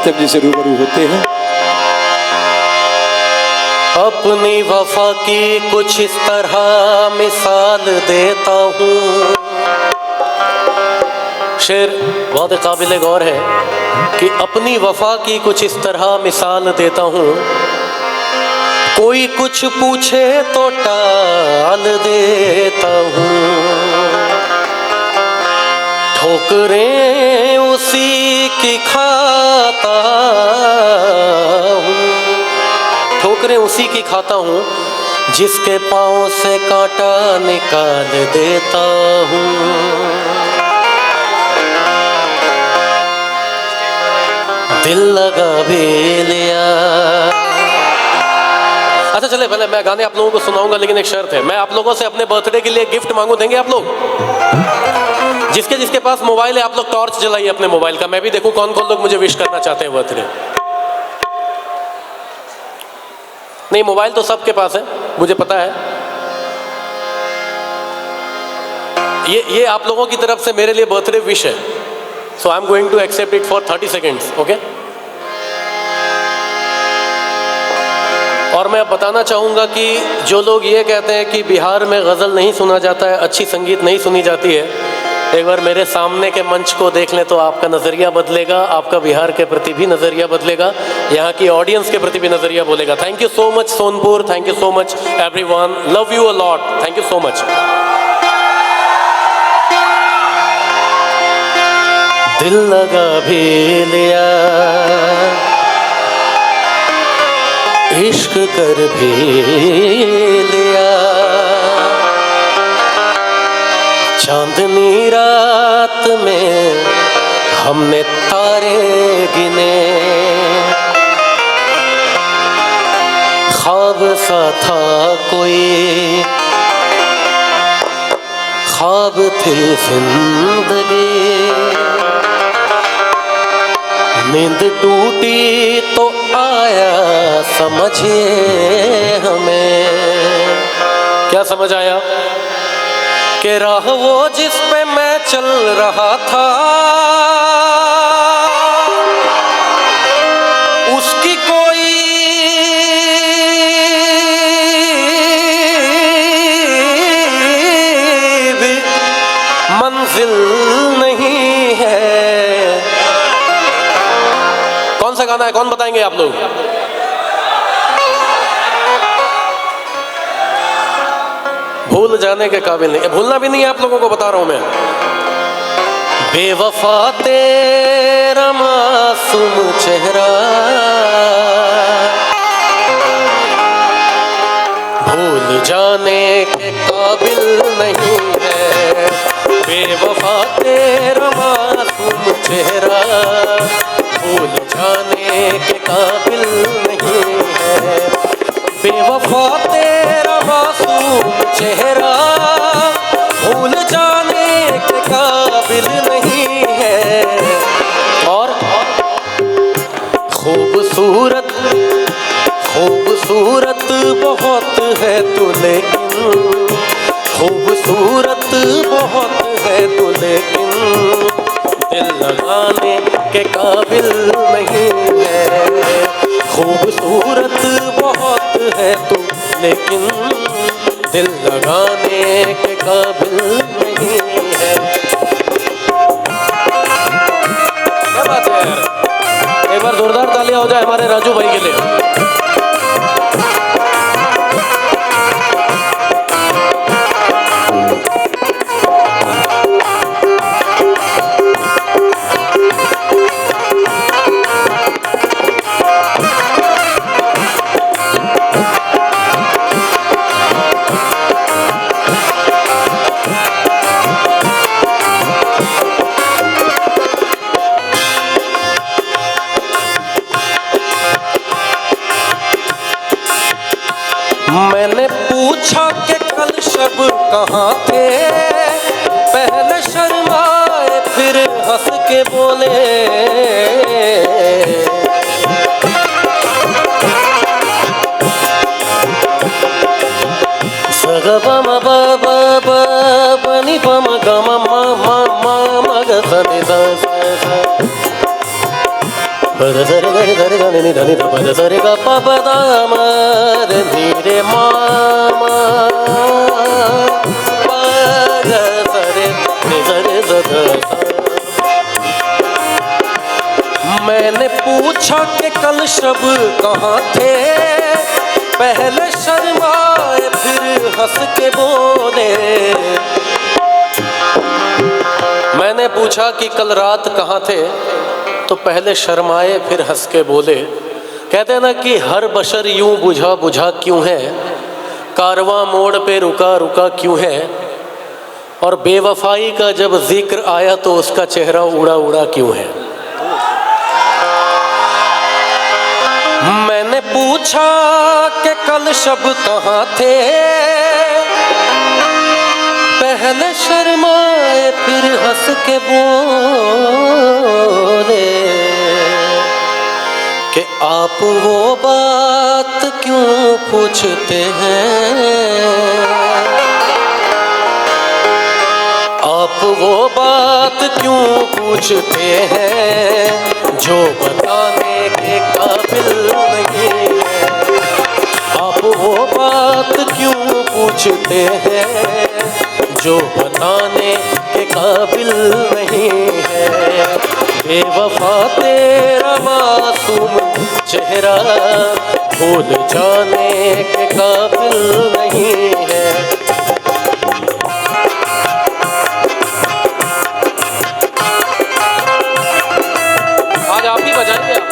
Master जी से रूबरू होते हैं। अपनी वफा की कुछ इस तरह मिसाल देता हूँ। शेर बहुत काबिल गौर है कि अपनी वफा की कुछ इस तरह मिसाल देता हूँ। कोई कुछ पूछे तो टाल देता हूँ। ठोकरें उसी की खाता हूँ। ठोकरें उसी की खाता हूँ जिसके पाँव से कांटा निकाल देता हूँ। दिल लगा भी लिया। अच्छा चले, पहले मैं गाने आप लोगों को सुनाऊंगा, लेकिन एक शर्त है, मैं आप लोगों से अपने बर्थडे के लिए गिफ्ट मांगू, देंगे आप लोग? जिसके जिसके पास मोबाइल है आप लोग टॉर्च जलाइए अपने मोबाइल का, मैं भी देखूं कौन कौन लोग मुझे विश करना चाहते हैं बर्थडे। नहीं, मोबाइल तो सबके पास है, मुझे पता है। ये आप लोगों की तरफ से मेरे लिए बर्थडे विश है, so I am going to accept it for 30 seconds, okay? और मैं अब बताना चाहूँगा कि जो लोग ये कहते हैं कि बिहार में गज़ल नहीं सुना जाता है, अच्छी संगीत नहीं सुनी जाती है, एक बार मेरे सामने के मंच को देख लें तो आपका नज़रिया बदलेगा, आपका बिहार के प्रति भी नज़रिया बदलेगा, यहाँ की ऑडियंस के प्रति भी नज़रिया बोलेगा। Thank you so much Sonpur, thank you so much everyone, love you a lot, thank you so much. दिल लगा भी लिया, इश्क कर भी लिया, चांदनी रात में हमने तारे गिने, ख्वाब सा था कोई, ख्वाब थी जिंदगी, नींद टूटी तो आया समझिए हमें। क्या समझ आया? कि राह वो जिस पे मैं चल रहा था उसकी कोई भी मंजिल नहीं है। कौन सा गाना है, कौन बताएंगे आप लोग? भूल जाने के काबिल नहीं, भूलना भी नहीं है आप लोगों को बता रहा हूं मैं। बेवफा तेरा मासूम चेहरा भूल जाने के काबिल नहीं है। बेवफा तेरा मासूम चेहरा भूल जाने के काबिल नहीं है। बेवफा तेरा मासूम चेहरा भूल जाने के काबिल नहीं है। और खूबसूरत खूबसूरत बहुत है तू, लेकिन खूबसूरत बहुत है तू, लेकिन दिल लगाने के काबिल नहीं है। खूबसूरत बहुत है तू, लेकिन दिल लगाने के काबिल नहीं है। क्या बात है यार, एक बार जोरदार तालियां हो जाए हमारे राजू भाई के लिए। मैंने पूछा कि कल शब कहाँ थे, पहले शर्माए फिर हंस के बोले। सगबम बाबा बनी बम गम मा मा मा मग सनि सा सा। पद सरे गरे धरे धनि नि धनि ध पद सरे ग प प द म रे नि रे मा मा प ग सरे नि सरे ध ध सा। मैंने पूछा कि कल शब कहाँ थे, पहले शर्माए फिर हंस के बोले। मैंने पूछा कि कल रात कहाँ थे, तो पहले शर्माए फिर हंस के बोले। कहते हैं ना कि हर बशर यूं बुझा बुझा क्यों है, कारवां मोड़ पे रुका रुका क्यों है, और बेवफाई का जब जिक्र आया तो उसका चेहरा उड़ा उड़ा क्यों है। मैंने पूछा कि कल शब कहाँ थे, पहले शर्माए फिर हंस के बोले कि आप वो बात क्यों पूछते हैं, आप वो बात क्यों पूछते हैं जो बताने के काबिल नहीं है। आप वो बात क्यों पूछते हैं जो बताने के काबिल नहीं है। बेवफा तेरा मासूम चेहरा भूल जाने के काबिल नहीं है। आज आप ही बजाएंगे आप।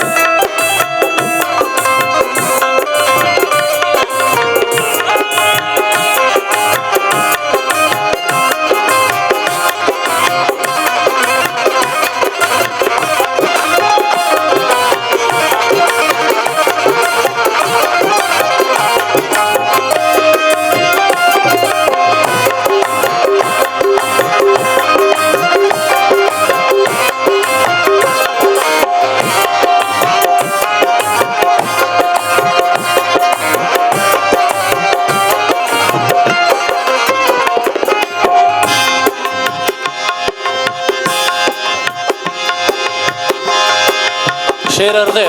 शेर अर्ज़ है,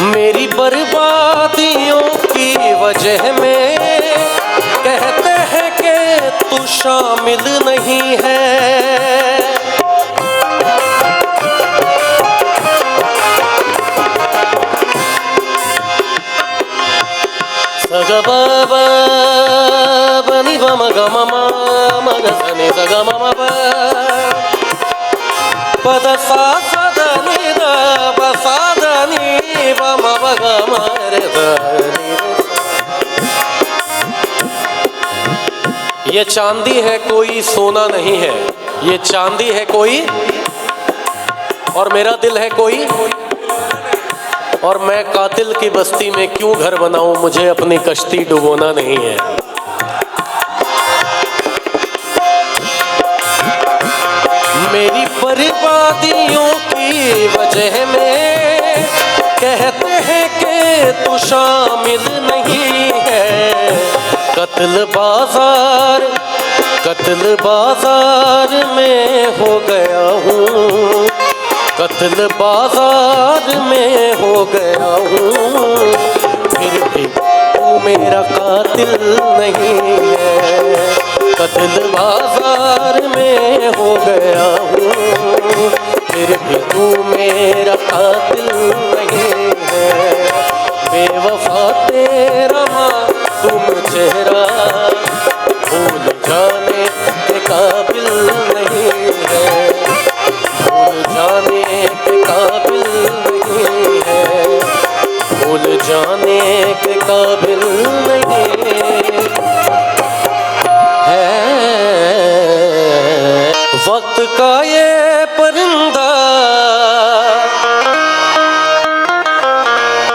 मेरी बर्बादियों की वजह में कहते हैं कि तू शामिल नहीं है। सगा बाबा बनी बम गम मग सनी सगा मम पद सा सदा नि द ब सा द नि ब म ब ग म रे द नि। ये चांदी है कोई सोना नहीं है, ये चांदी है कोई और मेरा दिल है कोई, और मैं कातिल की बस्ती में क्यों घर बनाऊं, मुझे अपनी कश्ती डुबोना नहीं है। मेरी बर्बादियों की वजह में कहते हैं कि तू शामिल नहीं है। कत्ल बाजार में हो गया हूँ, कत्ल बाजार में हो गया हूँ, फिर भी तू मेरा कातिल नहीं है। कत्ल बाजार में हो गया हूँ, फिर भी तू मेरा कातिल नहीं है। बेवफा तेरा मासूम चेहरा भूल जाने के काबिल नहीं है, भूल जाने के काबिल नहीं है, भूल जाने के काबिल नहीं है। वक्त का ये परिंदा,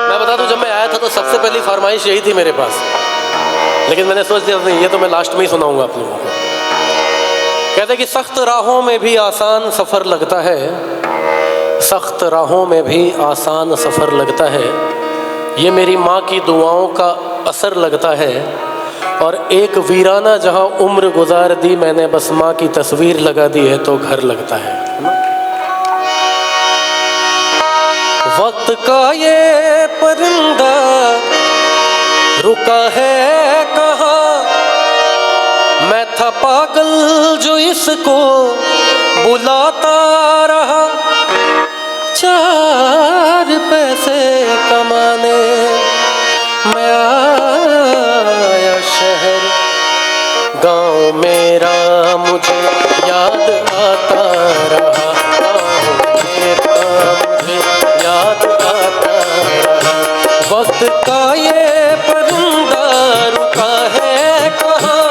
मैं बता दूं जब मैं आया था तो सबसे पहली फरमाइश यही थी मेरे पास, लेकिन मैंने सोच लिया नहीं, ये तो मैं लास्ट में ही सुनाऊंगा आप लोगों को। कहते कि सख्त राहों में भी आसान सफ़र लगता है, सख्त राहों में भी आसान सफ़र लगता है, ये मेरी माँ की दुआओं का असर लगता है। और एक वीराना जहाँ उम्र गुजार दी मैंने, बस माँ की तस्वीर लगा दी है तो घर लगता है। वक्त का ये परिंदा रुका है कहाँ, मैं था पागल जो इसको बुलाता रहा। 4 पैसे कमाने मैं आया शहर, गाँव मेरा मुझे याद आता रहा, गाँव मेरा मुझे याद आता रहा। वक्त का ये परिंदा रुका है कहाँ,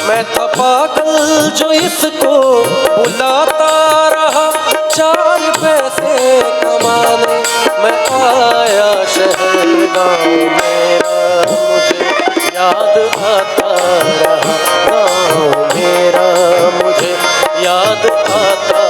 मैं था पागल जो इसको बुलाता रहा। 4 पैसे कमाने मैं आया शहर, गाँव मेरा मुझे याद आता रहा, गाँव मेरा मुझे याद आता रहा।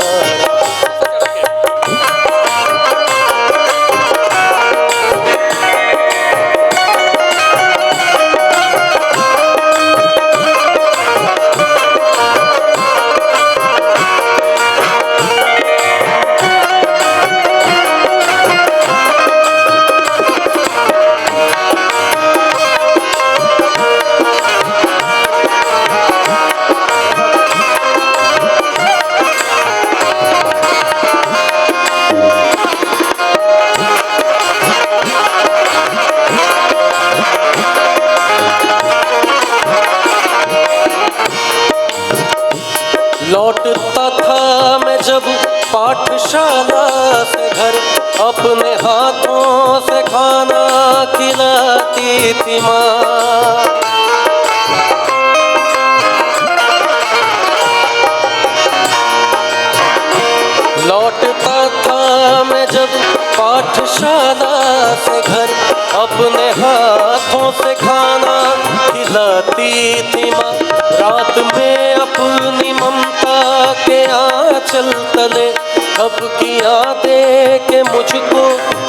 लौटता था मैं जब पाठशाला से घर, अपने हाथों से खाना खिलाती थी माँ। लौटता था मैं जब पाठशाला से घर, अपने हाथों से खाना खिलाती थी माँ। रात में अपनी ममता के आंचल तले कब की यादें के मुझको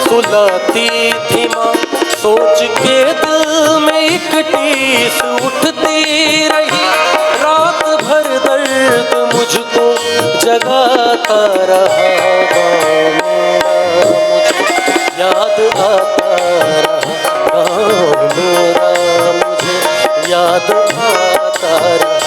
सुलाती थी माँ। सोच के दिल में एक टीस उठती रही, रात भर दर्द मुझको जगाता रहा। गाँव मेरा मुझे याद आता रहा, गाँव मेरा मुझे याद आता रहा।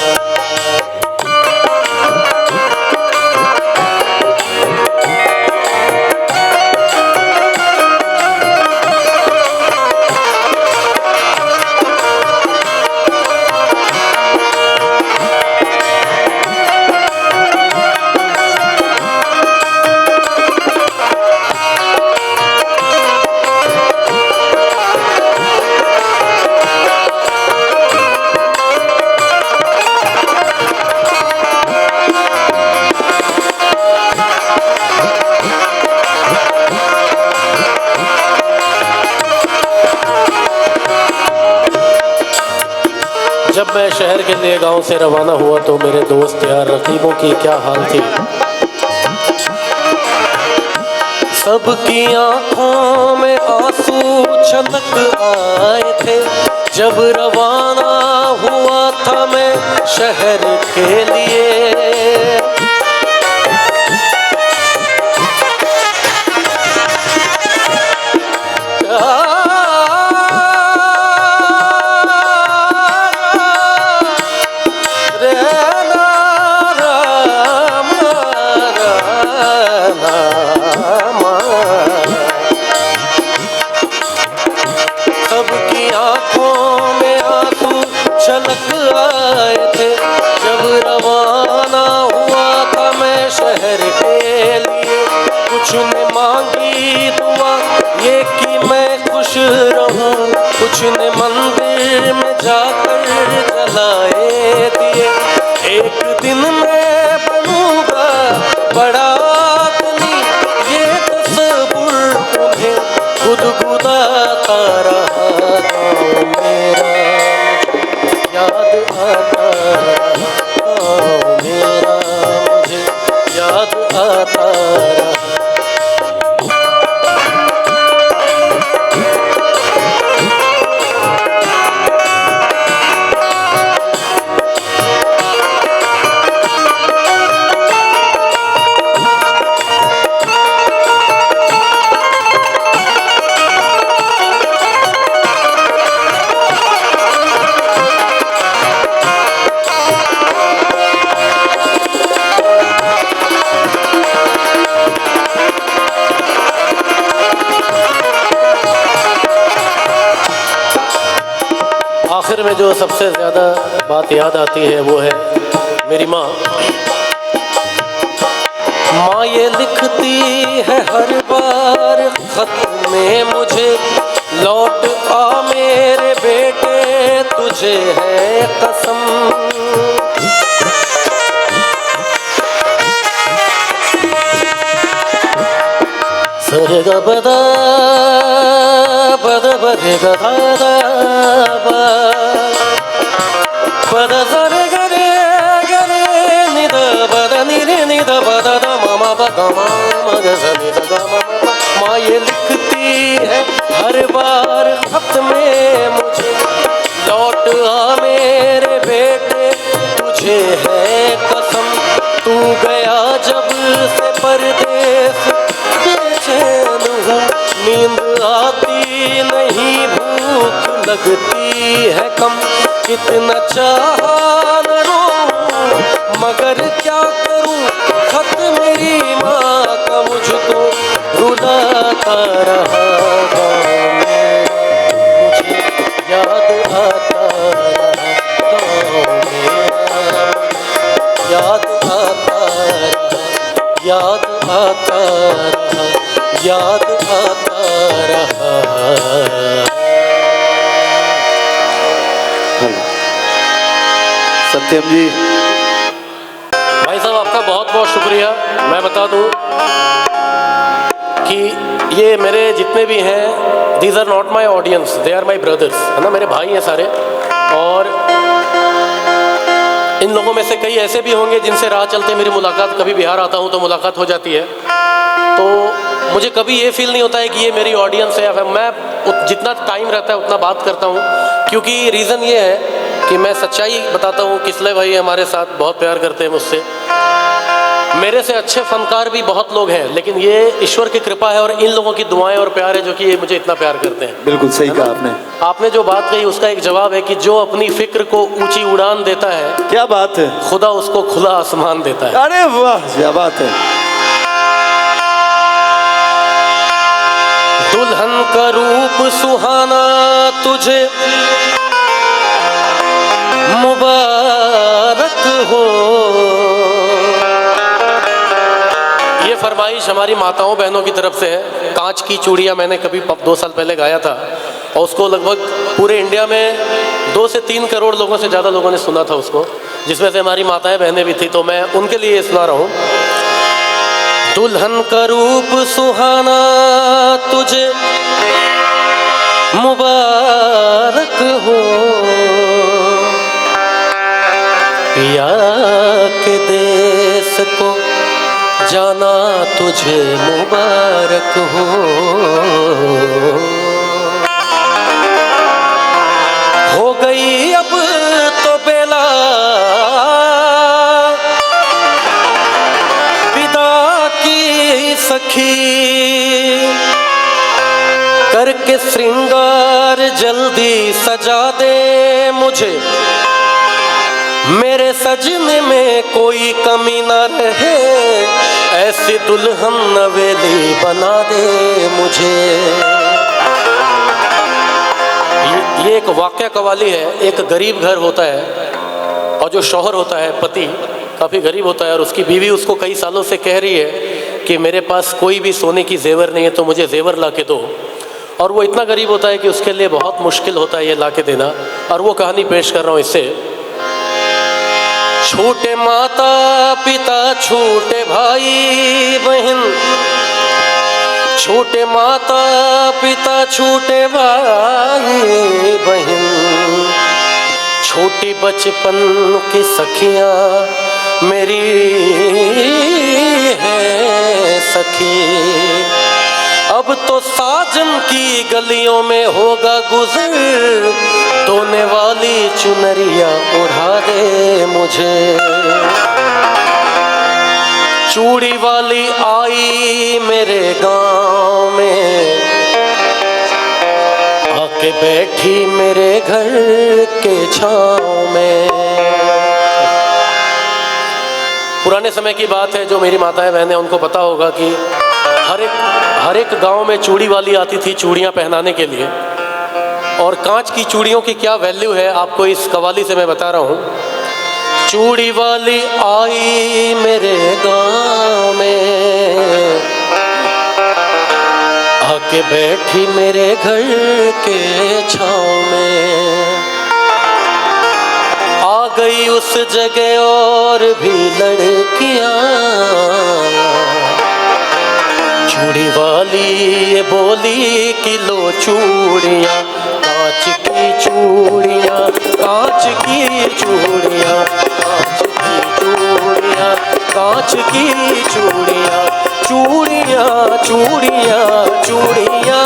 जब मैं शहर के लिए गांव से रवाना हुआ तो मेरे दोस्त यार रकीबों की क्या हाल थी। सबकी आंखों में आंसू छलक आए थे जब रवाना हुआ था मैं शहर के लिए। सबकी आंखों में आंसू छलक आए थे जब रवाना हुआ था मैं शहर के लिए। कुछ ने मांगी दुआ ये कि मैं खुश रहूं, कुछ ने मंदिर में जाकर जलाए दिए। एक दिन मैं बनूंगा बड़ा आदमी, ये तस्वीर उन्हें गुदगुदाता रहा। गाँव मेरा मुझे याद आता रहा, गाँव मेरा मुझे याद आता रहा। आखिर में जो सबसे ज़्यादा बात याद आती है वो है मेरी माँ। माँ ये लिखती है हर बार खत में मुझे, लौट आ मेरे बेटे तुझे है कसम। सरे ग बदा बद बदे ग दा बद सरे ग रे ग रे नि द बद नि रे नि द बद द म म ब ग म म ग स नि द ग म म। माँ ये लिखती है हर बार खत में मुझे, लौट आ मेरे बेटे तुझे है कसम। तू गया जब से परदेस बेचैन हूँ, नींद आती नहीं भूख लगती है कम। कितना चाहा न रोऊं मगर क्या करूं, खत मेरी माँ का मुझको रुलाता रहा। गाँव में मुझे याद आता रहा, गाँव में याद आता रहा, याद आता रहा, याद आता रहा। सत्यम जी, भाई साहब आपका बहुत बहुत शुक्रिया। मैं बता दूं कि ये मेरे जितने भी हैं, these are not my audience, they are my brothers, है ना, मेरे भाई हैं सारे। और इन लोगों में से कई ऐसे भी होंगे जिनसे राह चलते मेरी मुलाकात, कभी बिहार आता हूँ तो मुलाकात हो जाती है। तो मुझे कभी ये फील नहीं होता है कि ये मेरी ऑडियंस है। मैं जितना टाइम रहता है उतना बात करता हूँ, क्योंकि रीज़न ये है कि मैं सच्चाई बताता हूँ। किसले भाई हमारे साथ बहुत प्यार करते हैं मुझसे। मेरे से अच्छे फनकार भी बहुत लोग हैं, लेकिन ये ईश्वर की कृपा है और इन लोगों की दुआएं और प्यार है जो कि ये मुझे इतना प्यार करते हैं। बिल्कुल सही कहा आपने। आपने जो बात कही उसका एक जवाब है कि जो अपनी फिक्र को ऊंची उड़ान देता है, क्या बात है, खुदा उसको खुला आसमान देता है। अरे वाह क्या बात है। दुल्हन का रूप सुहाना तुझे मुबारक हो। ये फरमाइश हमारी माताओं बहनों की तरफ से है। कांच की चूड़ियाँ मैंने कभी 2 साल पहले गाया था और उसको लगभग पूरे इंडिया में 2 से 3 करोड़ लोगों से ज़्यादा लोगों ने सुना था उसको, जिसमें से हमारी माताएं बहनें भी थी। तो मैं उनके लिए ये सुना रहा हूँ। दुल्हन का रूप सुहाना तुझे मुबारक हो, पिया के देश को जाना तुझे मुबारक हो। हो गई अब तो बेला विदा की सखी, करके श्रृंगार जल्दी सजा दे मुझे, मेरे सजने में कोई कमी न रहे, ऐसी दुल्हन नवेली बना दे मुझे। ये एक वाक़या कवाली है। एक गरीब घर होता है और जो शौहर होता है, पति काफ़ी गरीब होता है और उसकी बीवी उसको कई सालों से कह रही है कि मेरे पास कोई भी सोने की जेवर नहीं है तो मुझे जेवर ला के दो। और वो इतना गरीब होता है कि उसके लिए बहुत मुश्किल होता है ये ला के देना। और वो कहानी पेश कर रहा हूँ इससे। छूटे माता पिता छूटे भाई बहन, छूटे माता पिता छूटे भाई बहन, छोटी बचपन की सखियाँ मेरी है सखी। अब तो साजन की गलियों में होगा गुजर, धोने वाली चुनरिया उड़ा दे मुझे। चूड़ी वाली आई मेरे गांव में, आके बैठी मेरे घर के छाँव में। पुराने समय की बात है, जो मेरी माताएं बहनें उनको पता होगा कि हर एक गांव में चूड़ी वाली आती थी चूड़ियां पहनाने के लिए। और कांच की चूड़ियों की क्या वैल्यू है आपको इस कवाली से मैं बता रहा हूँ। चूड़ी वाली आई मेरे गाँव में, आके बैठी मेरे घर के छाँव में, आ गई उस जगह और भी लड़कियाँ, चूड़ी वाली ये बोली कि लो चूड़ियाँ, कांच की चूड़ियाँ, कांच की चूड़ियाँ, कांच की चूड़ियाँ, कांच की चूड़ियाँ, चूड़ियाँ चूड़ियाँ चूड़ियाँ,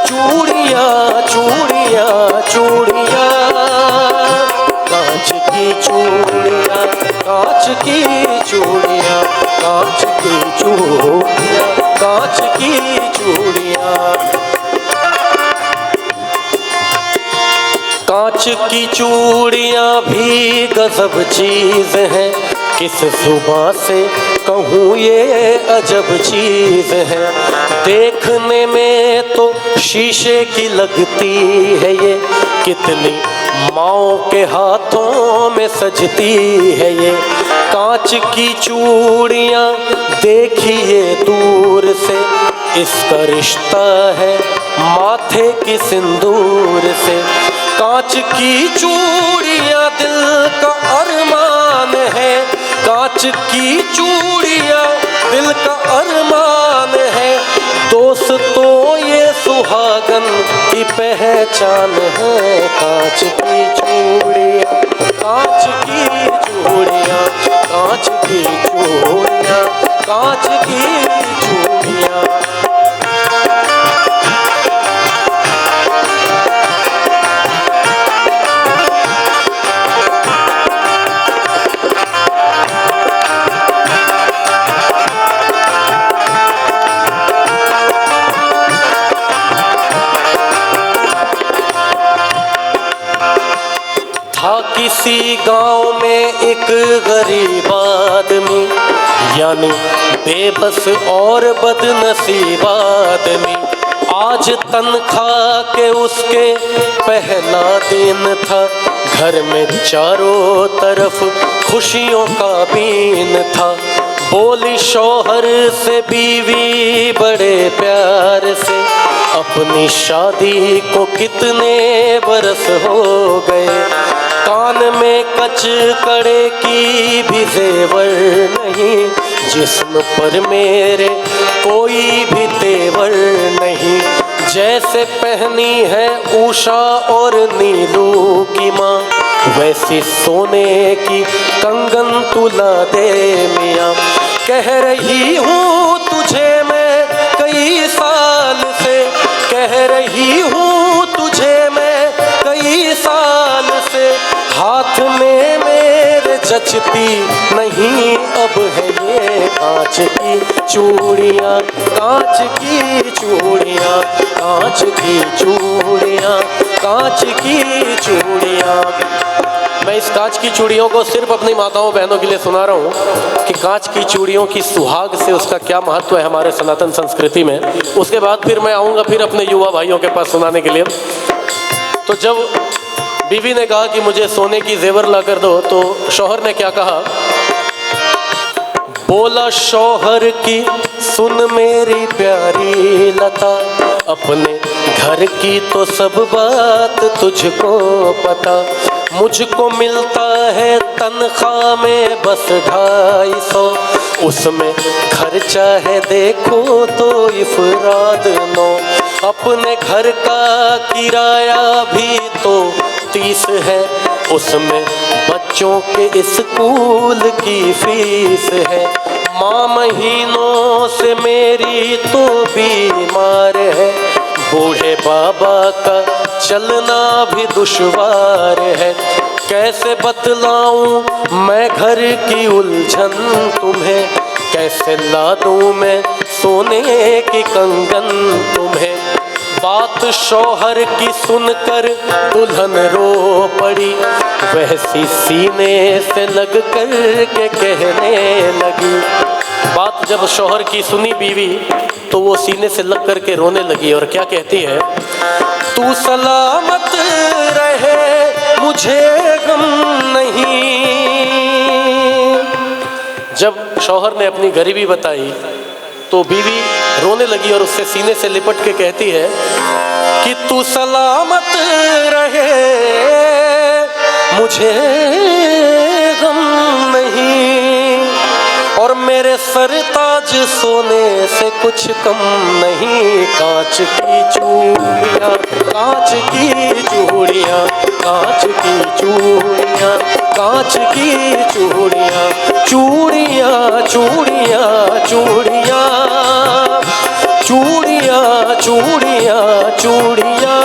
चूड़ियाँ चूड़ियाँ चूड़ियाँ, कांच की चूड़ियाँ, कांच की चूड़ियाँ, कांच की चूड़ियाँ, कांच की चूड़ियाँ। कांच की चूड़ियाँ भी गजब चीज है, किस जुबां से कहूँ ये अजब चीज है। देखने में तो शीशे की लगती है ये, कितनी माँओं के हाथों में सजती है ये। कांच की चूड़ियाँ देखिए दूर से, इसका रिश्ता है माथे की सिंदूर से। कांच की चूड़ियाँ दिल का अरमान है, कांच की चूड़ियाँ दिल का अरमान है। दोस्तों ये सुहागन की पहचान है, कांच की चूड़ियाँ, कांच की चूड़ियाँ, कांच की चूड़ियाँ, कांच की चूड़ियाँ। था किसी गांव में एक गरीब आदमी, यानी बेबस और बदनसीब आदमी। आज तनख्वाह के उसके पहला दिन था, घर में चारों तरफ खुशियों का बीन था। बोली शौहर से बीवी बड़े प्यार से, अपनी शादी को कितने बरस हो गए। कान में कच कड़े की भी जेवर नहीं, जिस्म पर मेरे कोई भी तेवर नहीं। जैसे पहनी है उषा और नीलू की माँ, वैसी सोने की कंगन तुला दे मियाँ। कह रही हूँ तुझे मैं कई साल से, कह रही हूँ तुझे मैं कई साल से। हाथ में मेरे जचती नहीं अब है ये कांच की चूड़ियाँ, कांच की चूड़ियाँ, कांच की चूड़ियाँ, कांच की चूड़ियाँ। मैं इस कांच की चूड़ियों को सिर्फ अपनी माताओं बहनों के लिए सुना रहा हूँ कि कांच की चूड़ियों की सुहाग से उसका क्या महत्व है हमारे सनातन संस्कृति में। उसके बाद फिर मैं आऊँगा फिर अपने युवा भाइयों के पास सुनाने के लिए। तो जब बीवी ने कहा कि मुझे सोने की जेवर ला कर दो, तो शौहर ने क्या कहा? बोला शौहर की सुन मेरी प्यारी लता, अपने घर की तो सब बात तुझको पता। मुझको मिलता है तनख्वाह में बस 250, उसमें खर्चा है देखो तो इफराद 9। अपने घर का किराया भी तो 30 है, उसमें बच्चों के स्कूल की फीस है। माँ महीनों से मेरी तो बीमार है, बूढ़े बाबा का चलना भी दुश्वार है। कैसे बतलाऊं मैं घर की उलझन तुम्हें, कैसे ला दूं मैं सोने की कंगन तुम्हें। बात शौहर की सुनकर दुल्हन रो पड़ी, वैसी सीने से लग कर के कहने लगी। बात जब शौहर की सुनी बीवी तो वो सीने से लग कर के रोने लगी और क्या कहती है? तू सलामत रहे मुझे गम नहीं। जब शौहर ने अपनी गरीबी बताई तो बीवी रोने लगी और उससे सीने से लिपट के कहती है कि तू सलामत रहे मुझे गम नहीं, और मेरे सरताज सोने से कुछ कम नहीं। कांच की चूड़ियाँ, कांच की चूड़ियाँ, कांच की चूड़ियाँ, कांच की चूड़ियाँ, चूड़ियाँ चूड़ियाँ चूड़ियाँ चूड़ियाँ चूड़ियाँ चूड़ियाँ,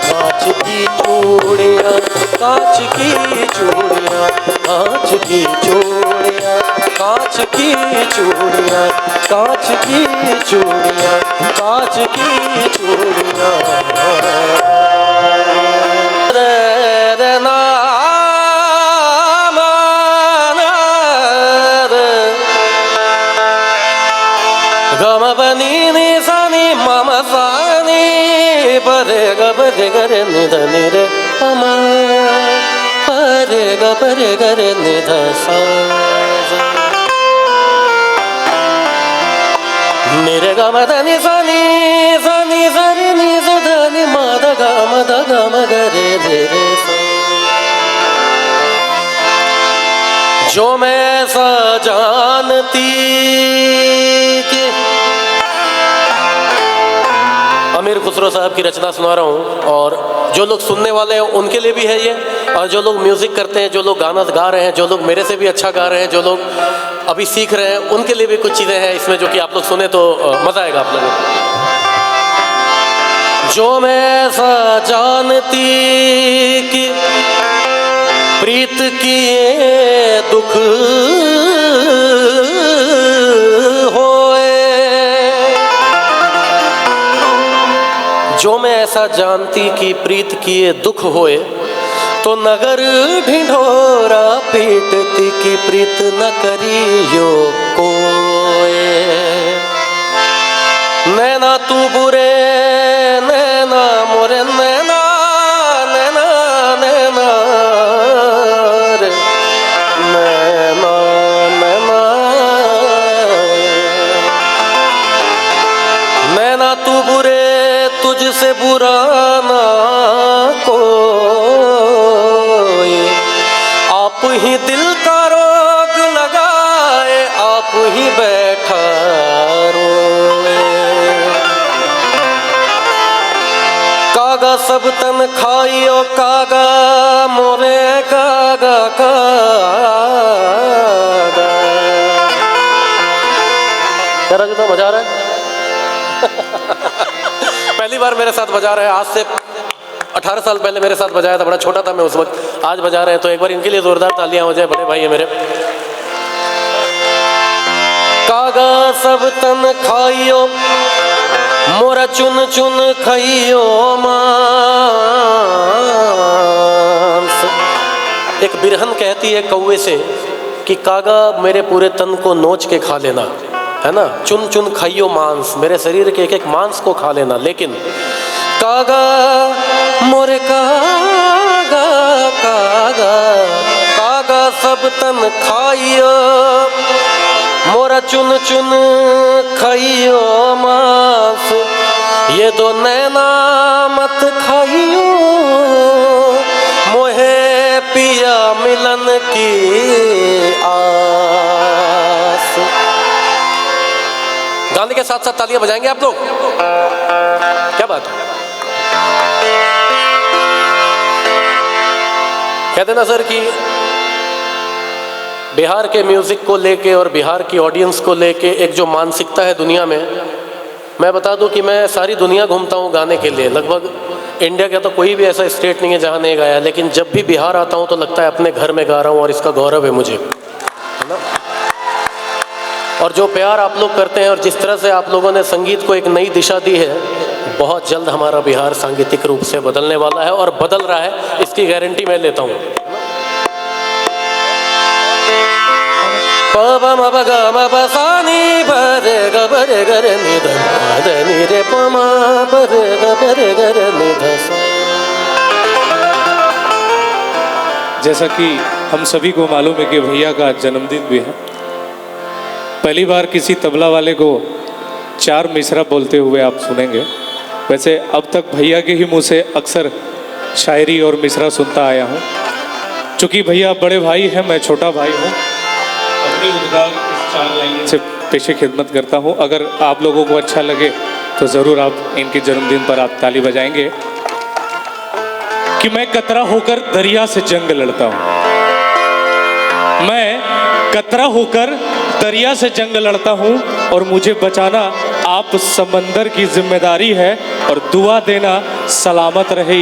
कांच की चूड़ियाँ, कांच की चूड़ियाँ, कांच की चूड़ियाँ, कांच की चूड़ियाँ, कांच की चूड़ियाँ, कांच की चूड़ियाँ। गम बनी नि सनी मम सानी परे ग परे गरे निध निरे पम परे ग परे गरे निध सा निरे ग मद नि सनी सनी सरि नि सद नि मद ग म गरे रे रे सा। जो मैं सा जानती कि अमीर खुसरो साहब की रचना सुना रहा हूँ, और जो लोग सुनने वाले हैं उनके लिए भी है ये, और जो लोग म्यूज़िक करते हैं, जो लोग गाना गा रहे हैं, जो लोग मेरे से भी अच्छा गा रहे हैं, जो लोग अभी सीख रहे हैं, उनके लिए भी कुछ चीज़ें हैं इसमें जो कि आप लोग सुने तो मज़ा आएगा आप लोगों को। जो मैं सा जानती कि प्रीत किए दुख होए, जो मैं ऐसा जानती कि प्रीत किए दुख होए, तो नगर ढिंढोरा पीटती कि प्रीत न करियो कोए। नैना तू बुरे नैना मोरे नैना नैना नैना रे नैना नैना नैना तू बुरे तुझसे बुरा ना कोई, आप ही दिल का रोग लगाए, आप ही बैठा रोए। कागा सब तन खाइयो कागा मोरे कागा कागा। क्या रंग तो मजा आ रहा है? पहली बार मेरे साथ बजा रहे हैं, आज से 18 साल पहले मेरे साथ बजाया था, बड़ा छोटा था मैं उस वक्त, आज बजा रहे हैं, तो एक बार इनके लिए जोरदार तालियां हो जाए, बड़े भाई है मेरे। कागा सब तन खाइयो मोरा चुन चुन खाइयो मांस। एक बिरहन कहती है कौवे से कि कागा मेरे पूरे तन को नोच के खा लेना, है ना, चुन चुन खाइयो मांस, मेरे शरीर के एक एक मांस को खा लेना, लेकिन कागा मोरे कागा कागा कागा सब तन खाइयो मोरा चुन चुन खाइयो मांस। ये दो नैना मत खाइयो मोहे पिया मिलन की आस। गाने के साथ साथ तालियां बजाएंगे आप लोग? क्या बात है, कहते ना सर कि बिहार के म्यूज़िक को लेके और बिहार की ऑडियंस को लेके एक जो मानसिकता है दुनिया में, मैं बता दूं कि मैं सारी दुनिया घूमता हूं गाने के लिए, लगभग इंडिया का तो कोई भी ऐसा स्टेट नहीं है जहां नहीं गाया, लेकिन जब भी बिहार आता हूं तो लगता है अपने घर में गा रहा हूं, और इसका गौरव है मुझे, है ना। और जो प्यार आप लोग करते हैं और जिस तरह से आप लोगों ने संगीत को एक नई दिशा दी है, बहुत जल्द हमारा बिहार सांगीतिक रूप से बदलने वाला है, और बदल रहा है, इसकी गारंटी मैं लेता हूँ। पा म प ग म प सा नी प रे ग प रे ग रे नि ध प ध नि रे प म प रे ग प रे ग जैसा कि हम सभी को मालूम है कि भैया का जन्मदिन भी है। पहली बार किसी तबला वाले को 4 मिसरा बोलते हुए आप सुनेंगे। वैसे अब तक भैया के ही मुंह से अक्सर शायरी और मिसरा सुनता आया हूँ। चूँकि भैया बड़े भाई हैं, मैं छोटा भाई हूँ, अपनी उद्गार इस 4 लाइन से पेशे खिदमत करता हूँ। अगर आप लोगों को अच्छा लगे तो ज़रूर आप इनके जन्मदिन पर आप ताली बजाएंगे। कि मैं कतरा होकर दरिया से जंग लड़ता हूँ, मैं कतरा होकर दरिया से जंग लड़ता हूँ और मुझे बचाना आप समंदर की जिम्मेदारी है। और दुआ देना सलामत रहे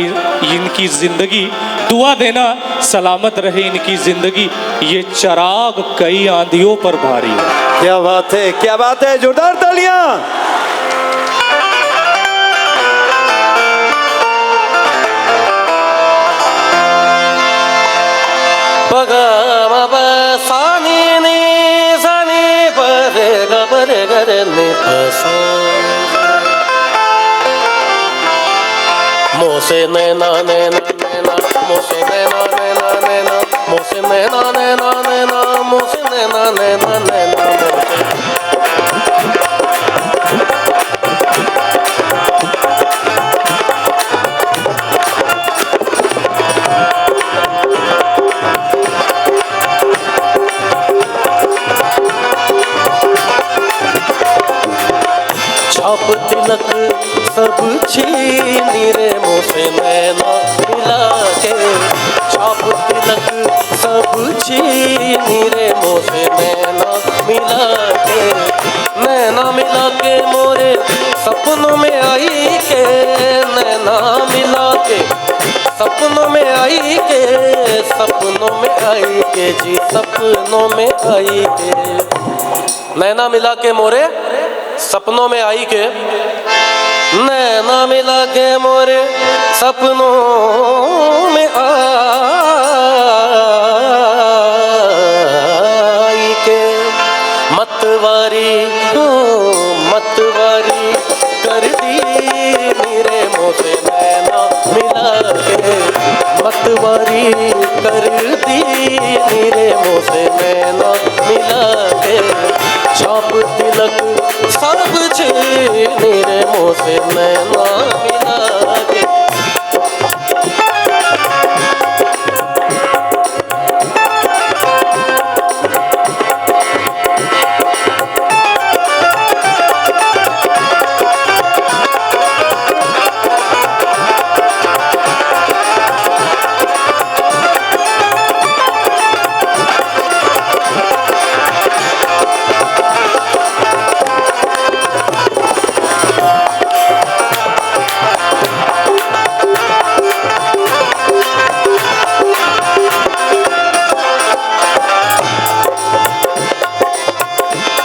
इनकी ज़िंदगी, दुआ देना सलामत रहे इनकी ज़िंदगी। ये चिराग कई आंधियों पर भारी है। क्या बात है, क्या बात है, जोरदार तालियां। मोसे नैना नैना नैना, मोसे नैना नैना नैना, मोसे नैना नैना नैना, मोसे नैना नैना नैना, छाप तिलक सब छीनी रे मोसे नैना मिला के, छाप तिलक सब छीनी रे मोसे नैना मिला के, नैना मिला के मोरे सपनों में आई के, नैना मिला के सपनों में आई के, सपनों में आई के जी, सपनों में आई के, नैना मिला के मोरे सपनों में आई के, नैना मिला के मोरे सपनों में आई के, मतवारी मतवारी कर दी मेरे मोसे नैना मिला के, मतवारी कर दी मेरे मोसे नैना मिला के, छाप तिलक सब छीनी रे मोसे नैना मिला के।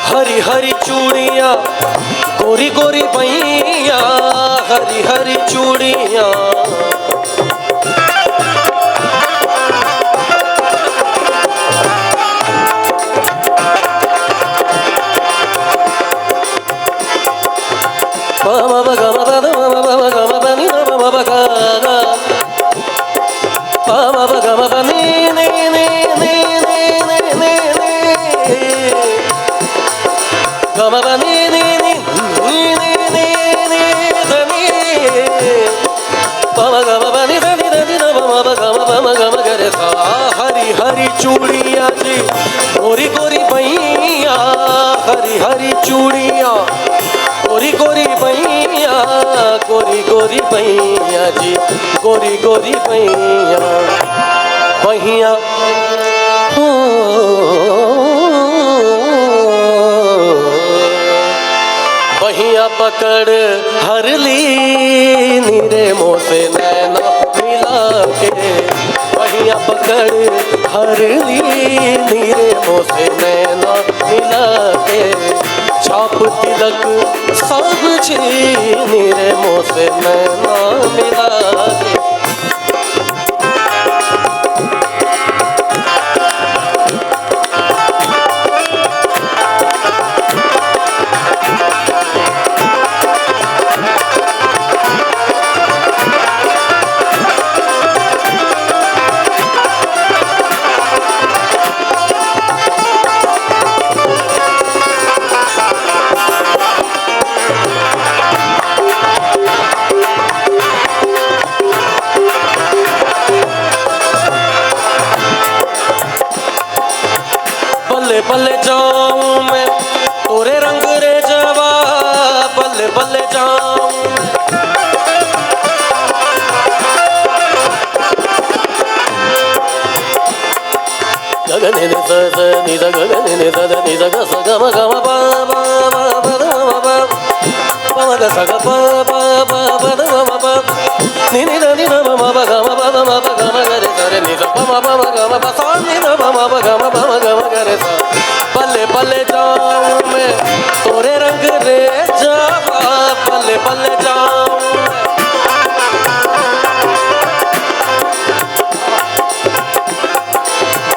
हरी हरी चूड़ियाँ गोरी गोरी बैया, हरी हरी चूड़ियाँ हरी हरी चूड़ियाँ जी गोरी गोरी बैया, हरी हरी चूड़ियाँ गोरी गोरी बैया, गोरी गोरी बैया जी, गोरी गोरी बैया, बैया हो बहिया पकड़ हर ली नीरे मोसे नैना मिला के, बहिया पकड़ हर ली नीरे मोसे नैना मिला के, छाप तिलक सब छीनी रे मोसे नैना मिला के। बल्ले जाऊं गगन नि स नि द गगन नि द नि द ग स ग म ग म प प प प द म प प म ग स ग प प प प द म प नि नि द म म प ग म प द म प ग म ग रे स रे नि द प म प म ग म प सा नि द प म प ग म प म ग म ग रे सा बल्ले बल्ले जाऊं मैं तोरे रंग रे जावा बल्ले बल्ले जाऊं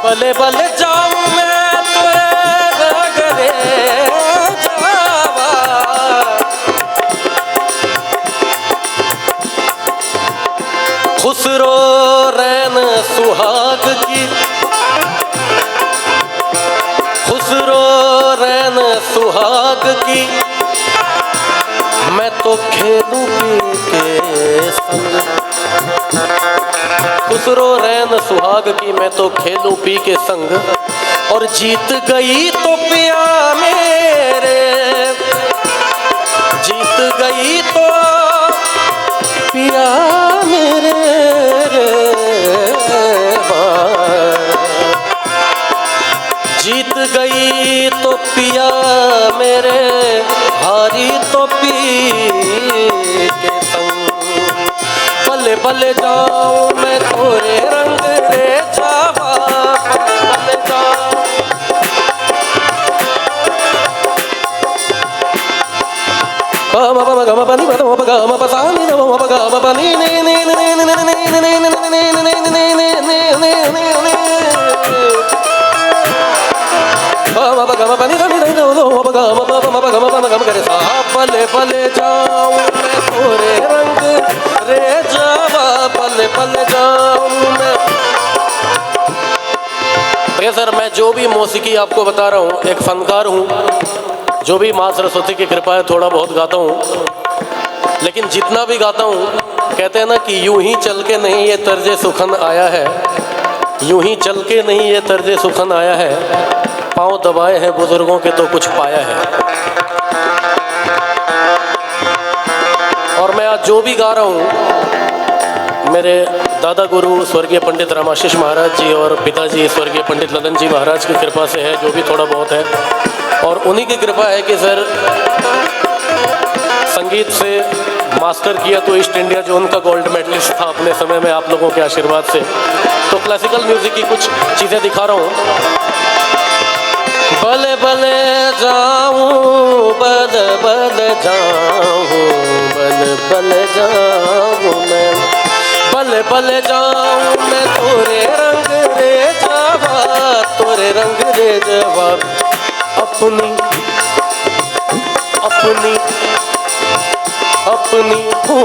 बल्ले बल्ले जाऊं मैं तोरे रंग रे जावा खुसरो रैन सुहाग की खुसरो रैन सुहाग की मैं तो खेलूं पी के संग खुसरो रैन सुहाग की मैं तो खेलूं पी के संग और जीत गई तो पिया मेरे जीत गई तो पिया मेरे जीत गई तो पिया मेरे हारी तो पी के संग बल्ले बल्ले जाऊं मैं तोरे रंग रे जावा बल्ले जाऊं प म प म ग म प नि प म प ग म प सा नि द म प ग म प नि नि नि नि नि नि नि नि बल्ले बल्ले जाऊं मैं तोरे रंग रे जावा बल्ले बल्ले जाऊं मैं सर मैं जो भी मौसीकी आपको बता रहा हूँ एक फनकार हूँ जो भी माँ सरस्वती की कृपा है थोड़ा बहुत गाता हूँ लेकिन जितना भी गाता हूँ कहते हैं ना कि यूं ही चल के नहीं ये तर्ज सुखन आया है यूं ही चल के नहीं ये तर्ज सुखन आया है पाँव दबाए हैं बुजुर्गों के तो कुछ पाया है और मैं आज जो भी गा रहा हूँ मेरे दादा गुरु स्वर्गीय पंडित रामाशीष महाराज जी और पिताजी स्वर्गीय पंडित ललन जी महाराज की कृपा से है जो भी थोड़ा बहुत है और उन्हीं की कृपा है कि सर संगीत से मास्टर किया तो ईस्ट इंडिया जोन का गोल्ड मेडलिस्ट था अपने समय में आप लोगों के आशीर्वाद से तो क्लासिकल म्यूजिक की कुछ चीज़ें दिखा रहा हूँ बले बले जाऊं बल बल जाऊं बल बल जाऊं मैं बल बल जाऊं मैं तोरे रंग रे जावा तोरे रंग रे जावा अपनी अपनी अपनी हो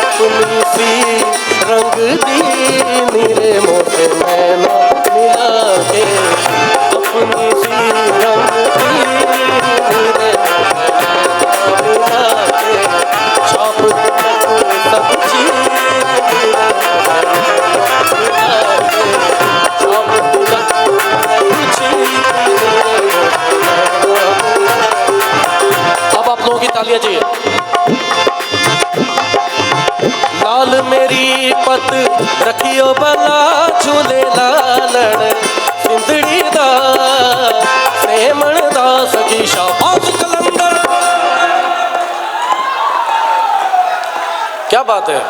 अपनी सी रंग दी नीरे मोटे मैना मिला के अपनी सी रंग दी नीरे मिला के छाप सब चीज अब आप लोगों की तालियां चाहिए लाल मेरी पत रखियो बला झूले लालण सिंधड़ी दा सेमण दा सखी शाबाश कलंदर क्या बात है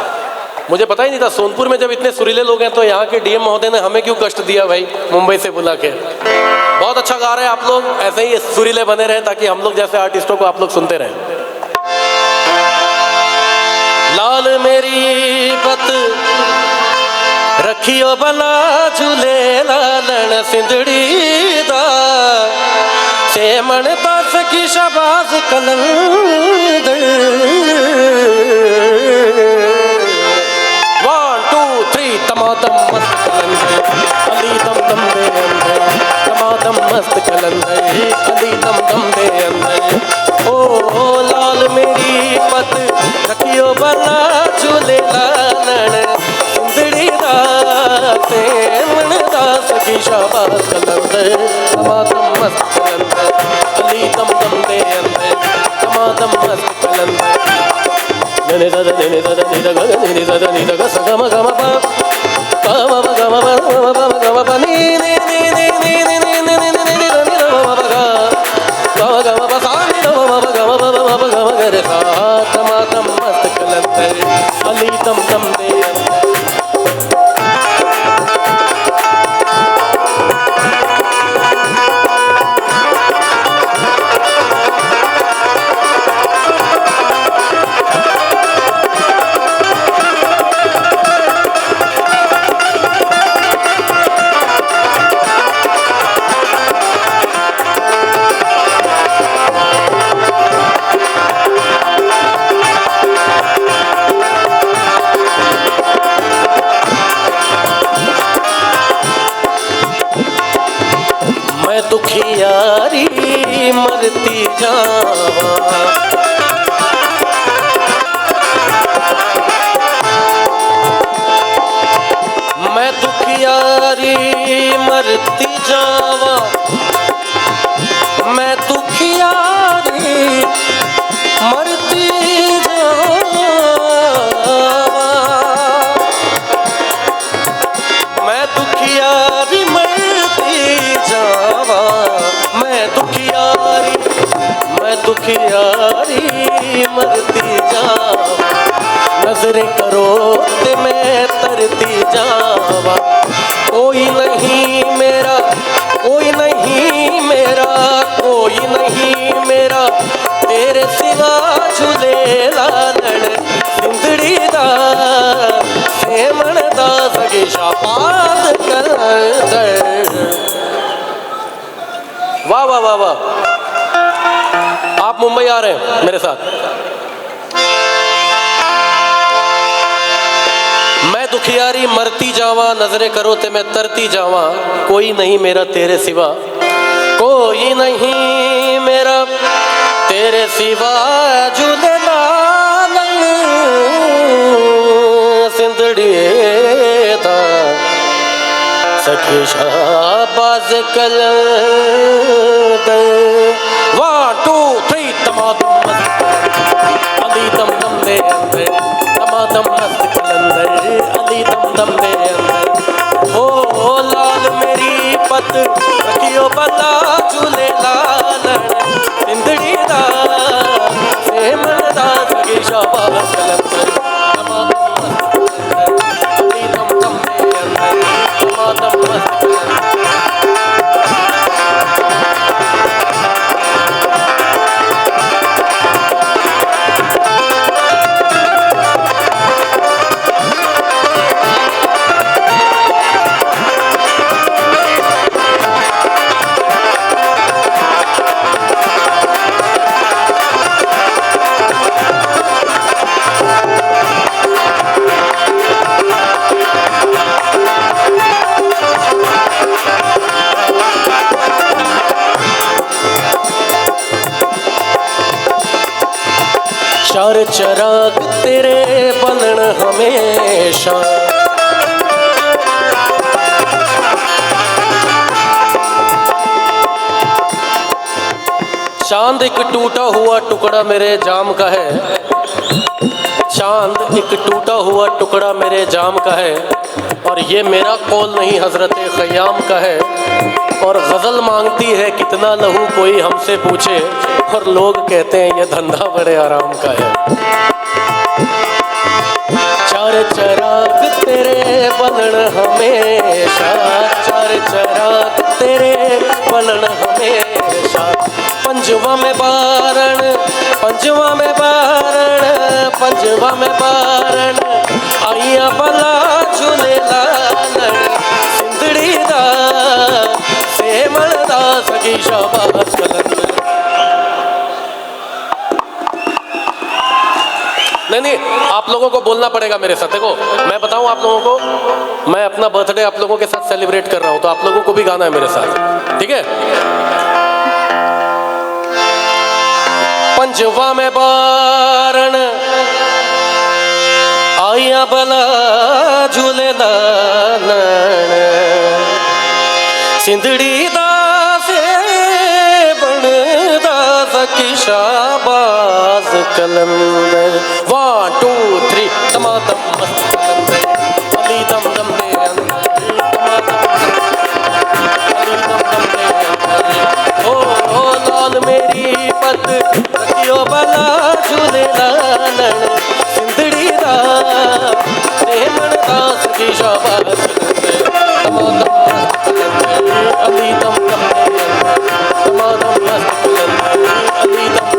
मुझे पता ही नहीं था सोनपुर में जब इतने सुरीले लोग हैं तो यहाँ के डीएम महोदय ने हमें क्यों कष्ट दिया भाई मुंबई से बुला के बहुत अच्छा गा रहे हैं आप लोग ऐसे ही सुरीले बने रहे ताकि हम लोग जैसे आर्टिस्टों को आप लोग सुनते रहें लाल मेरी पत रखियो बला झूले लालन सिंधड़ी दा सेमण दा सखी शाबाश कलंदर 1 2 3 तमातम मस्त कलंदर अली दम दम दे अंदर तमातम मस्त कलंदर अली दम दम दे अंदर ओ लाल मेरी पत रखियो बला झूले लालन सुंदड़ी राते मन दास की शाबाश कलंदर तमातम मस्त कलंदर अली दम दम दे अंदर तमातम टमाटम मस्त कलंदर नने दा नने दा नने दा नने दा नने दा सा ग म प प म प ग म प नी नी नी नी नी नी नी नी नी नी नी नी म प ग म प सा नी म प ग म प ग म ग रे सा टमाटम मस्त कलंदर अली दम दम दे दुखियारी मरती जावा मैं दुखियारी मरती जावा मैं दुखियारी मरती जावा मैं दुखियारी मरती जावा मैं दुखियारी मरती जावा नजरें करो ते मैं तरती जावा कोई नहीं मेरा कोई नहीं मेरा कोई नहीं मेरा तेरे सिवा झूले लालण सिंधड़ी दा सेमण दा सगे शापात कर वाह वाह वाह वाह आप मुंबई आ रहे हैं मेरे साथ मैं दुखियारी मरती जावा नजरें करो ते मैं तरती जावा कोई नहीं मेरा तेरे सिवा कोई नहीं मेरा तेरे सिवा झूले लालण सिंधड़ी दा सखी शाबाज कलंदर 1 2 3 टमाटम अली दम दम दे अंदर टमाटम मस्त कलंदर अली दम दम दे अंदर ओ लाल मेरी पत रखियो बला झूले लालण सिंधड़ी दा सेमण दा सगे शाबाज कलंदर टमाटम मस्त अली दम दम दे अंदर टमाटम मस्त चार चराग तेरे बनन हमेशा चांद एक टूटा हुआ टुकड़ा मेरे जाम का है चांद एक टूटा हुआ टुकड़ा मेरे जाम का है और ये मेरा कौल नहीं हजरत ख़याम का है और गज़ल मांगती है कितना लहू कोई हमसे पूछे और लोग कहते हैं ये धंधा बड़े आराम का है चार चराग तेरे बनन हमेशा चार चराग तेरे बनन हमेशा पंजवा में बारण पंजवा में बारण पंजवा में बारण आइया बला झूले लालण सिंधड़ी दा सेमण दा सगी शाबाश कलंदर नहीं आप लोगों को बोलना पड़ेगा मेरे साथ। देखो मैं बताऊं आप लोगों को, मैं अपना बर्थडे आप लोगों के साथ सेलिब्रेट कर रहा हूं तो आप लोगों को भी गाना है मेरे साथ, ठीक है। पंजवा में बारण आइया बला झूले लालण सिंधड़ी दा से बनदा सकी शाबाश कलंदर 1 2 3 टमाटम मस्त कलंदर अली दम दम दे अंदर अली दम दम दे अंदर ओ लाल मेरी पत रखियो भला झूले लालन सिंधड़ी दा प्रेमन दास की शाबाश टमाटम मस्त कलंदर अली दम दम दे अंदर टमाटम मस्त कलंदर अली दम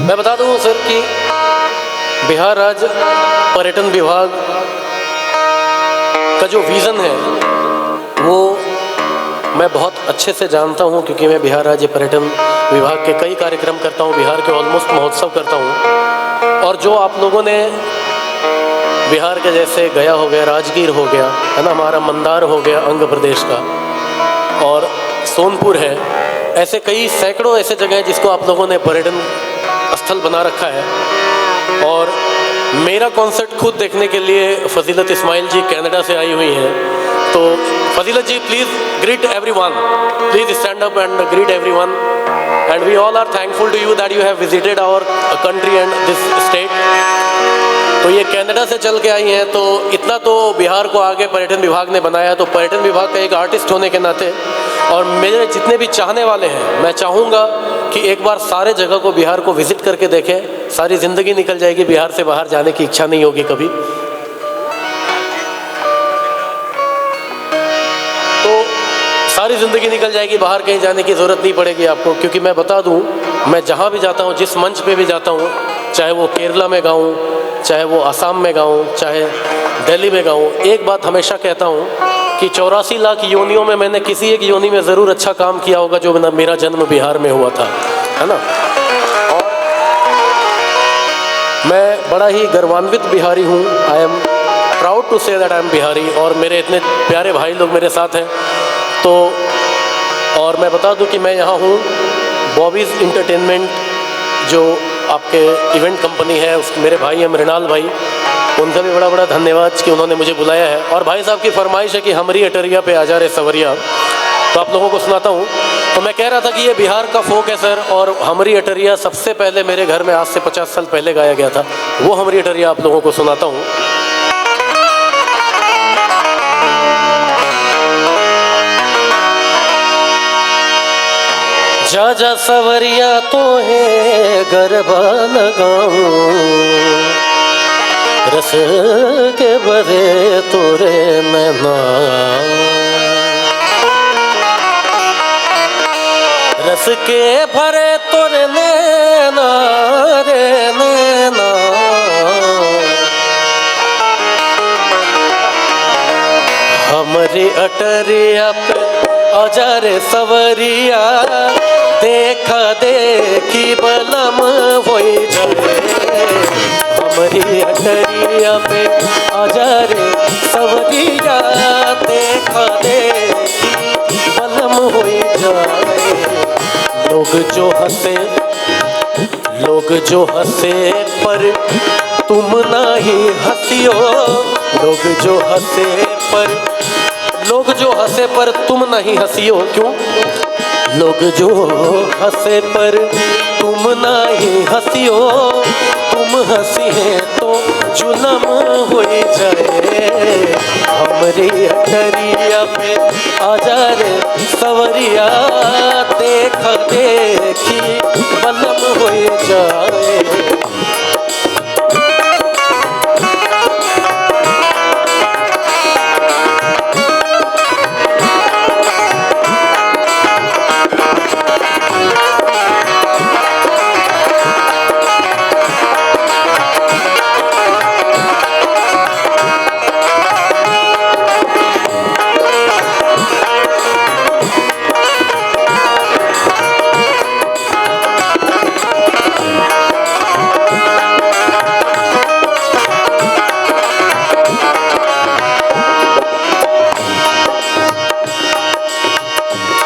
मैं बता दूं सर कि बिहार राज्य पर्यटन विभाग का जो विज़न है वो मैं बहुत अच्छे से जानता हूं, क्योंकि मैं बिहार राज्य पर्यटन विभाग के कई कार्यक्रम करता हूं, बिहार के ऑलमोस्ट महोत्सव करता हूं। और जो आप लोगों ने बिहार के जैसे गया हो गया, राजगीर हो गया, है ना, हमारा मंदार हो गया आंध्र प्रदेश का, और सोनपुर है, ऐसे कई सैकड़ों ऐसे जगह हैं जिसको आप लोगों ने पर्यटन स्थल बना रखा है। और मेरा कॉन्सर्ट खुद देखने के लिए फजीलत इस्माइल जी कनाडा से आई हुई हैं। तो Fazilat ji please greet everyone, please stand up and greet everyone, and we all are thankful to you that you have visited our country and this state. तो ये कनाडा से चल के आई हैं, तो इतना तो बिहार को आगे पर्यटन विभाग ने बनाया। तो पर्यटन विभाग का एक आर्टिस्ट होने के नाते और मेरे जितने भी चाहने वाले हैं, मैं चाहूँगा कि एक बार सारे जगह को बिहार को विजिट करके देखें। सारी ज़िंदगी निकल जाएगी, बिहार से बाहर जाने की इच्छा नहीं होगी कभी। तो सारी ज़िंदगी निकल जाएगी, बाहर कहीं जाने की ज़रूरत नहीं पड़ेगी आपको। क्योंकि मैं बता दूं, मैं जहाँ भी जाता हूँ, जिस मंच पे भी जाता हूँ, चाहे वो केरला में गाऊँ, चाहे वो असम में गाऊँ, चाहे दिल्ली में गाऊँ, एक बात हमेशा कहता हूँ कि 84 लाख योनियों में मैंने किसी एक योनि में ज़रूर अच्छा काम किया होगा, जो मेरा जन्म बिहार में हुआ था, है ना। और मैं बड़ा ही गर्वान्वित बिहारी हूँ। I am proud to say that I am Bihari. और मेरे इतने प्यारे भाई लोग मेरे साथ हैं। तो और मैं बता दूं कि मैं यहाँ हूँ बॉबीज़ इंटरटेनमेंट, जो आपके इवेंट कंपनी है, उस मेरे भाई हैं मृणाल भाई, उनका भी बड़ा बड़ा धन्यवाद कि उन्होंने मुझे बुलाया है। और भाई साहब की फरमाइश है कि हमरी अटरिया पे आ जा रे सवरिया, तो आप लोगों को सुनाता हूँ। तो मैं कह रहा था कि ये बिहार का फोक है सर, और हमरी अटरिया सबसे पहले मेरे घर में आज से 50 साल पहले गाया गया था। वो हमरी अटरिया आप लोगों को सुनाता हूँ। जा जा सवरिया तो है गरबा लगाऊं, रस के बरे तोरे नैना, रस के भरे तोरे नैना रे नैना, हमारी अटरिया पे आजा रे सवरिया, देखा देखी बलम होई जाए, हमारी अटरिया पे आजा रे सवरिया, देखा देखी बलम होई जाए। लोग जो हंसे पर तुम ना ही हंसियो। लोग जो हंसे पर तुम नहीं हंसियो। क्यों? लोग जो हंसे पर तुम नहीं हंसियो। तुम हंसी है तो जुलम हो जाए। हमरी अटरिया पे आजा रे सवरिया, देखा देखी बलम हो जाए।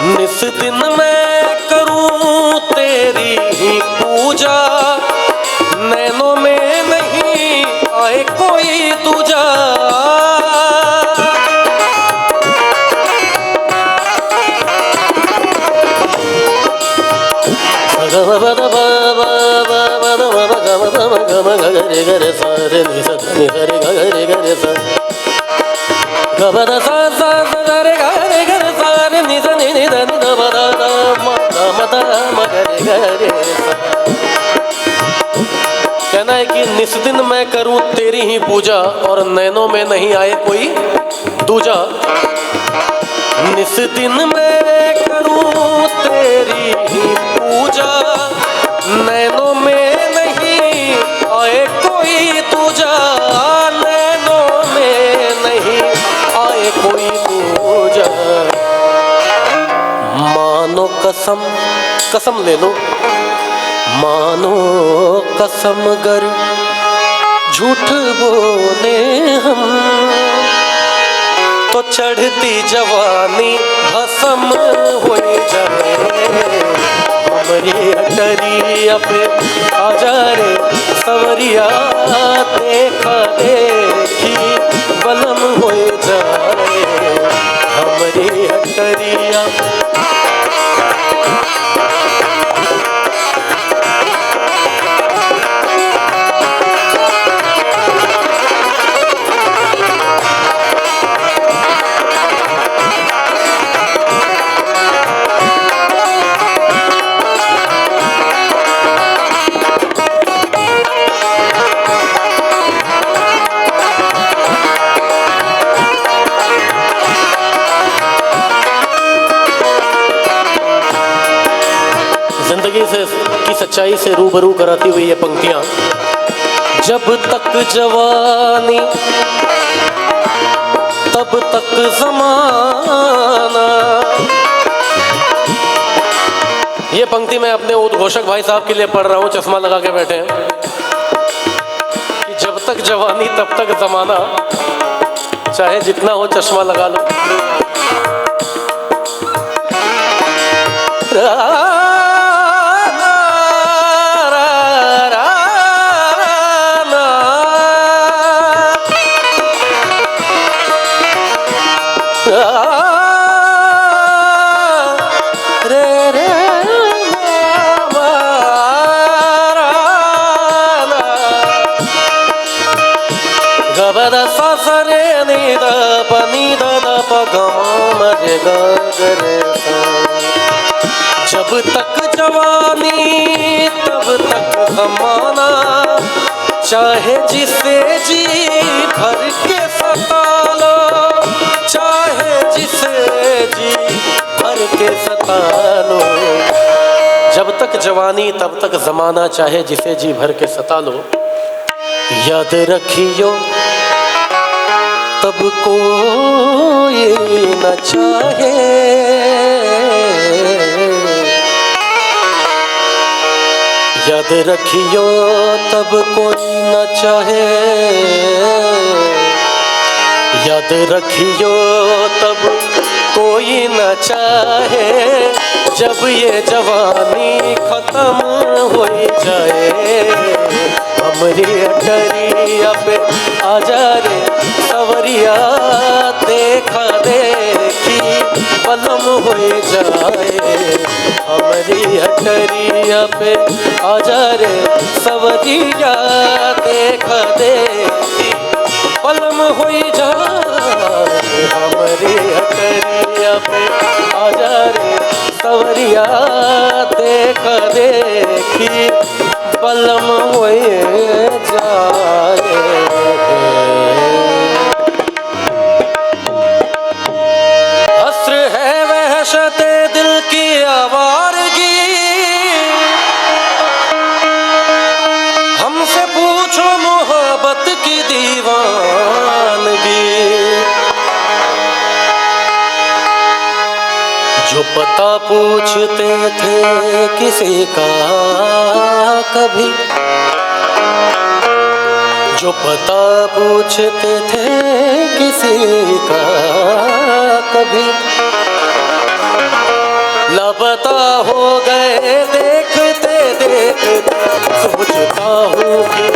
निस दिन मैं करूं तेरी ही पूजा, नैनों में नहीं आए कोई दूजा। कहना है कि निस दिन मैं करूं तेरी ही पूजा, और नैनों में नहीं आए कोई दूजा। निस दिन मैं करूं तेरी ही पूजा, नैनों में नहीं आए कोई दूजा। नैनों में नहीं आए कोई दूजा। मानो कसम, कसम ले लो, मानो कसम गर झूठ बोले हम, तो चढ़ती जवानी भस्म हो जाए। हमरी अटरिया पे आजा रे सवरिया, देखा देखी बलम हो जाए। हमरी अटरिया की सच्चाई से रूबरू कराती हुई ये पंक्तियां। जब तक जवानी तब तक जमाना। ये पंक्ति मैं अपने उद्घोषक भाई साहब के लिए पढ़ रहा हूं, चश्मा लगा के बैठे हैं, कि जब तक जवानी तब तक जमाना, चाहे जितना हो चश्मा लगा लो। जब तक जवानी तब तक जमाना, चाहे जिसे जी भर के सता लो, चाहे जिसे जी भर के सता लो। जब तक जवानी तब तक जमाना, चाहे जिसे जी भर के सता लो। याद रखियो तब कोई न चाहे, याद रखियो तब कोई न चाहे, याद रखियो तब कोई न चाहे। जब ये जवानी खत्म हो जाए, हमरी अटरिया पे आजा रे सवरिया, देखा देखी पलम हो जाए, हमरी अटरिया पे आजा रे सवरिया, देखा देखी पलम हो जाए, हमरी अटरिया पे आजा रे सवरिया, देखा देखी पलम हो जाए। अस्र है वहशते दिल की आवारगी, हमसे पूछो मोहब्बत की दीवानगी, जो पता पूछते थे किसी का कभी, जो पता पूछते थे किसी का कभी, लापता हो गए देखते देखते, सोचता हूँ कि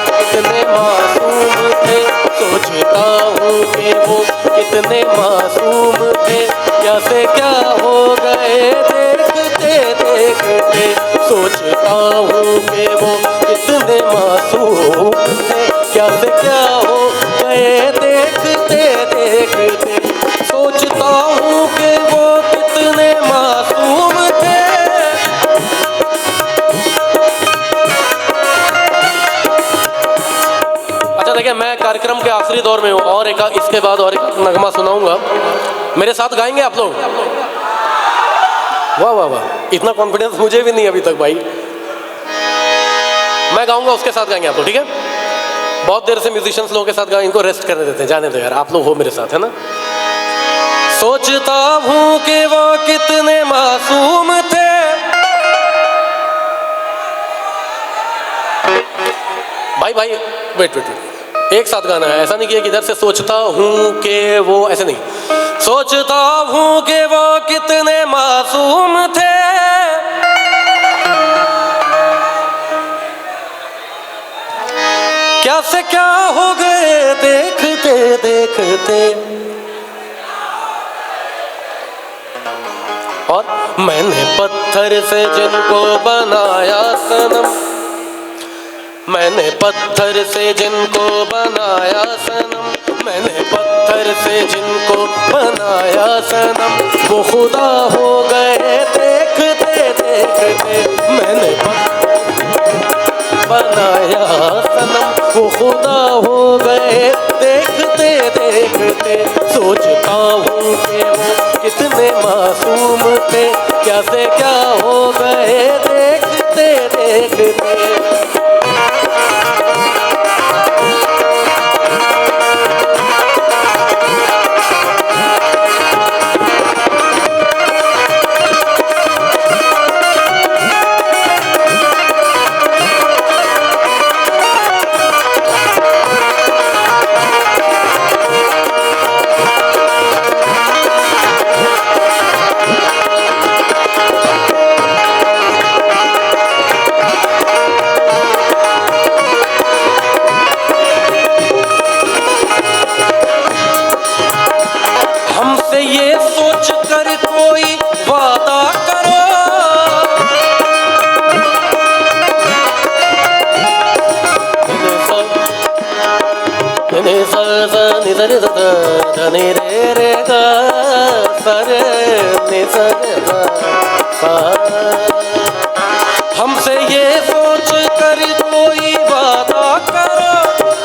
कितने मासूम थे, सोचता हूँ कि वो कितने मासूम थे, क्या से क्या हो गए देखते देखते, सोचता हूँ कि वो कितने मासूम थे, क्या से क्या हो गए देखते देखते, सोचता हूँ कि वो कितने मासूम थे। अच्छा देखिए, मैं कार्यक्रम के आखिरी दौर में हूँ और एक इसके बाद और एक नगमा सुनाऊंगा, मेरे साथ गाएंगे आप लोग? वाह वाह वाह, इतना कॉन्फिडेंस मुझे भी नहीं अभी तक भाई। मैं गाऊंगा, उसके साथ गाएंगे आप लोग, ठीक है? बहुत देर से म्यूजिशियंस लोगों के साथ गाएं, इनको रेस्ट करने देते हैं, जाने दो यार, आप लोग हो मेरे साथ, है ना? सोचता हूँ कि वो कितने मासूम थे, भाई भाई वेट, एक साथ गाना है, ऐसा नहीं कि इधर से सोचता हूँ कि वो, ऐसे नहीं, सोचता हूँ कि वो कितने मासूम थे, क्या से क्या हो गए देखते देखते, और मैंने पत्थर से जिनको बनाया सनम, मैंने पत्थर से जिनको बनाया सनम, मैंने पत्थर से जिनको बनाया सनम, वो खुदा हो गए देखते देखते, मैंने बनाया सनम, वो खुदा हो गए देखते देखते, सोचता हूँ कि वो कितने मासूम थे, क्या से क्या हो गए देखते देखते। हमसे ये सोच कर कोई वादा करो,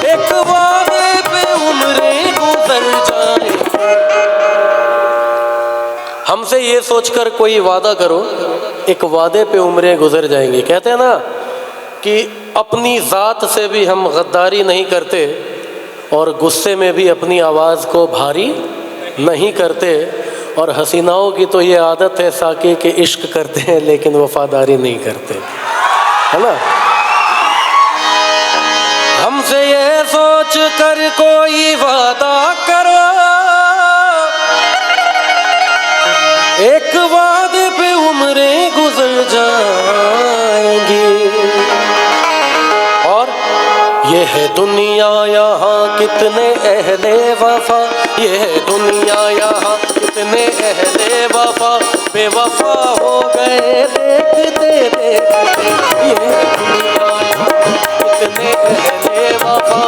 एक वादे पे उम्रें गुजर जाए। हमसे ये सोचकर कोई वादा करो, एक वादे पे उम्रें गुजर जाएंगी। कहते हैं ना कि अपनी ज़ात से भी हम गद्दारी नहीं करते और गुस्से में भी अपनी आवाज़ को भारी नहीं करते, और हसीनाओं की तो ये आदत है साकी के इश्क करते हैं लेकिन वफादारी नहीं करते, है ना। हमसे ये सोच कर कोई वादा करो, एक वादे पे उम्रें गुजर जाएंगी। और ये है दुनिया यहाँ कितने अहले वफा, ये है दुनिया यहाँ कितने अहले वफा बेवफा हो गए देखते देखते। ये है दुनिया यहाँ कितने अहले वफा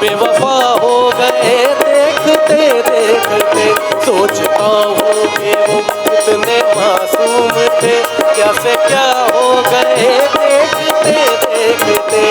बेवफा हो गए देखते देखते। सोचता हूँ कि वो कितने मासूम थे, क्या से क्या हो गए देखते देखते।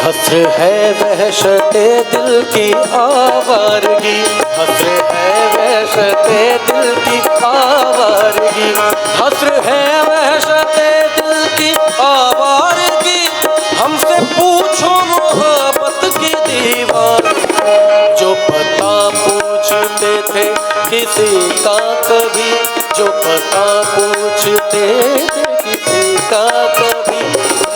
हस्र है वहशते दिल की आवारगी, हस्र है वहशते दिल की आवारगी, हस्र है वहशते दिल की आवारगी। हमसे पूछो मोहब्बत की दीवार, जो पता पूछते थे किसी का कभी, जो पता पूछते थे किसी का कभी,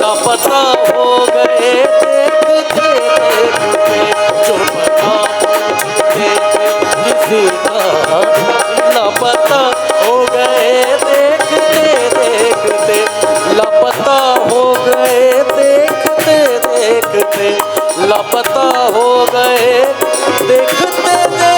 ना पता हो गए देखते देखते। जो पता पूछते थे किसी का, ना पता हो गए देखते देखते, लापता हो गए देखते देखते, लापता हो गए देखते देखते।